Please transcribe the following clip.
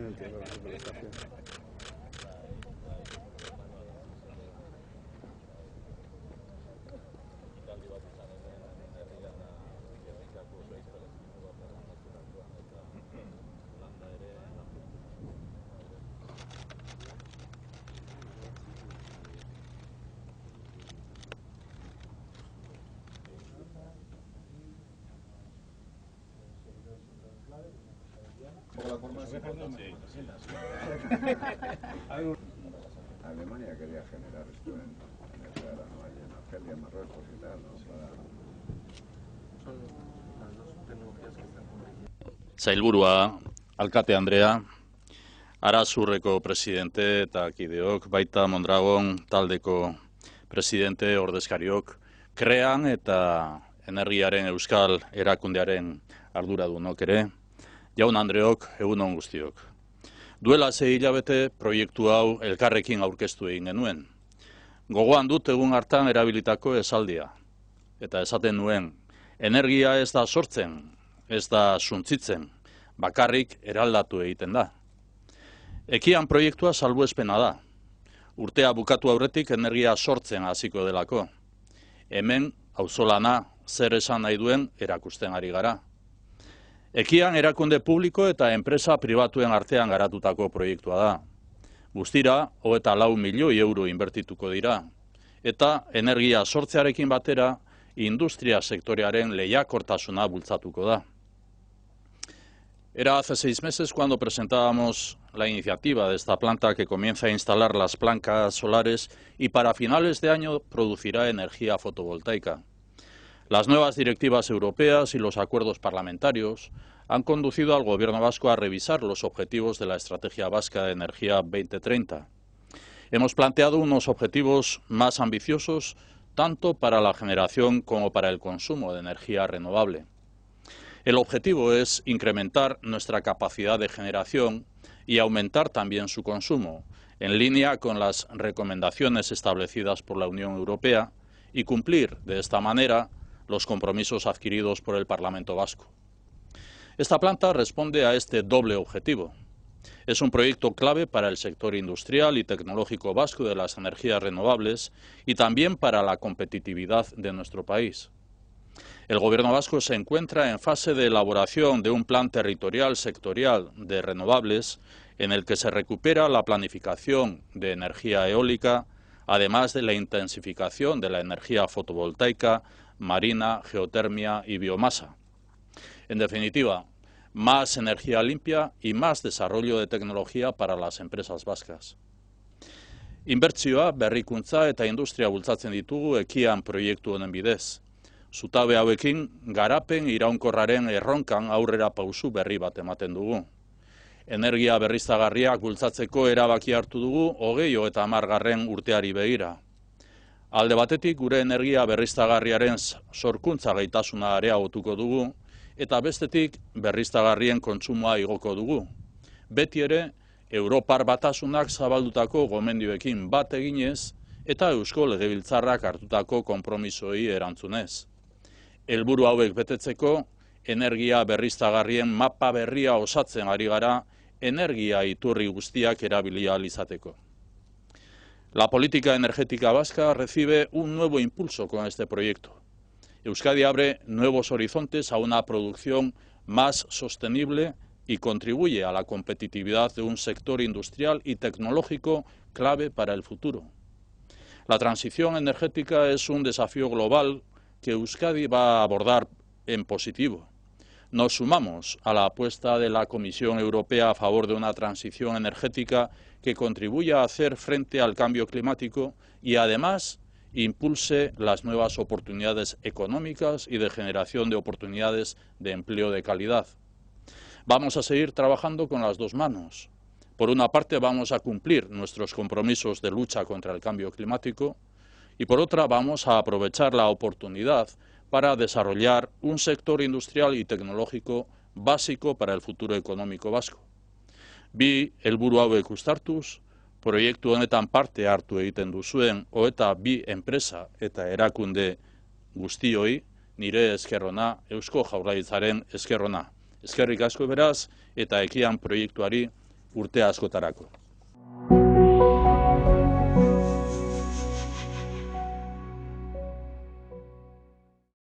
entiendo la suplementación. Alemania quería generar esto en el verano, allí en Argelia, en Marruecos y tal, ¿no? Son las dos tecnologías que están compitiendo. Sailburua, alkate Andrea, Arasurreko presidente eta kideok, baita Mondragon taldeko presidente ordezkariok, Krean eta Energiaren Euskal Erakundearen arduradunok ere, jaun Andreok, egun on guztiok. Duela 6 hilabete proiektu hau elkarrekin aurkeztu egin genuen. Gogoan dut egun hartan erabilitako esaldia. Eta esaten nuen, energia ez da sortzen, ez da suntzitzen, bakarrik eraldatu egiten da. Ekian proiektua salbuespena da. Urtea bukatu aurretik energia sortzen hasiko delako. Hemen, auzolana, zer esan nahi duen erakusten ari gara. Ekian erakunde publiko eta enpresa pribatuen artean garatutako proiektua da. Guztira, 24 milioi euro inbertituko dira. Eta energia sortzearekin batera, industria sektorearen lehiakortasuna bultzatuko da. Era hace 6 meses cuando presentábamos la iniciativa de esta planta que comienza a instalar las placas solares y para finales de año producirá energía fotovoltaica. Las nuevas directivas europeas y los acuerdos parlamentarios han conducido al Gobierno vasco a revisar los objetivos de la Estrategia Vasca de Energía 2030. Hemos planteado unos objetivos más ambiciosos tanto para la generación como para el consumo de energía renovable. El objetivo es incrementar nuestra capacidad de generación y aumentar también su consumo, en línea con las recomendaciones establecidas por la Unión Europea y cumplir de esta manera los compromisos adquiridos por el Parlamento Vasco. Esta planta responde a este doble objetivo. Es un proyecto clave para el sector industrial y tecnológico vasco de las energías renovables y también para la competitividad de nuestro país. El Gobierno vasco se encuentra en fase de elaboración de un plan territorial sectorial de renovables en el que se recupera la planificación de energía eólica, además de la intensificación de la energía fotovoltaica, marina, geotermia y biomasa. En definitiva, más energía limpia y más desarrollo de tecnología para las empresas vascas. Inbertsioa, berrikuntza eta industria bultzatzen ditugu ekian proiektu honen bidez. Zutabe hauekin garapen iraunkorraren erronkan aurrera pausu berri bat ematen dugu. Energia berriztagarriak bultzatzeko erabaki hartu dugu 2030 urteari begira. Alde batetik gure energia berriztagarriaren sorkuntza gaitasuna areagotuko dugu eta bestetik berriztagarrien kontsumoa igoko dugu. Beti ere, Europar Batasunak zabaldutako gomendioekin bat eginez eta Eusko Legebiltzarrak hartutako konpromisoei erantzunez. Helburu hauek betetzeko, energia berriztagarrien mapa berria osatzen ari gara energia iturri guztiak erabili ahal izateko. La política energética vasca recibe un nuevo impulso con este proyecto. Euskadi abre nuevos horizontes a una producción más sostenible y contribuye a la competitividad de un sector industrial y tecnológico clave para el futuro. La transición energética es un desafío global que Euskadi va a abordar en positivo. Nos sumamos a la apuesta de la Comisión Europea a favor de una transición energética que contribuya a hacer frente al cambio climático y además impulse las nuevas oportunidades económicas y de generación de oportunidades de empleo de calidad. Vamos a seguir trabajando con las dos manos. Por una parte vamos a cumplir nuestros compromisos de lucha contra el cambio climático y por otra vamos a aprovechar la oportunidad para desarrollar un sector industrial y tecnológico básico para el futuro económico vasco. Bi helburu hauek uztartuz, proiektu honetan parte hartu egiten duzuen eta bi enpresa eta erakunde guztioi nire eskerrona, Eusko Jaurlaritzaren eskerrona. Eskerrik asko beraz eta ekian proiektuari urte askotarako.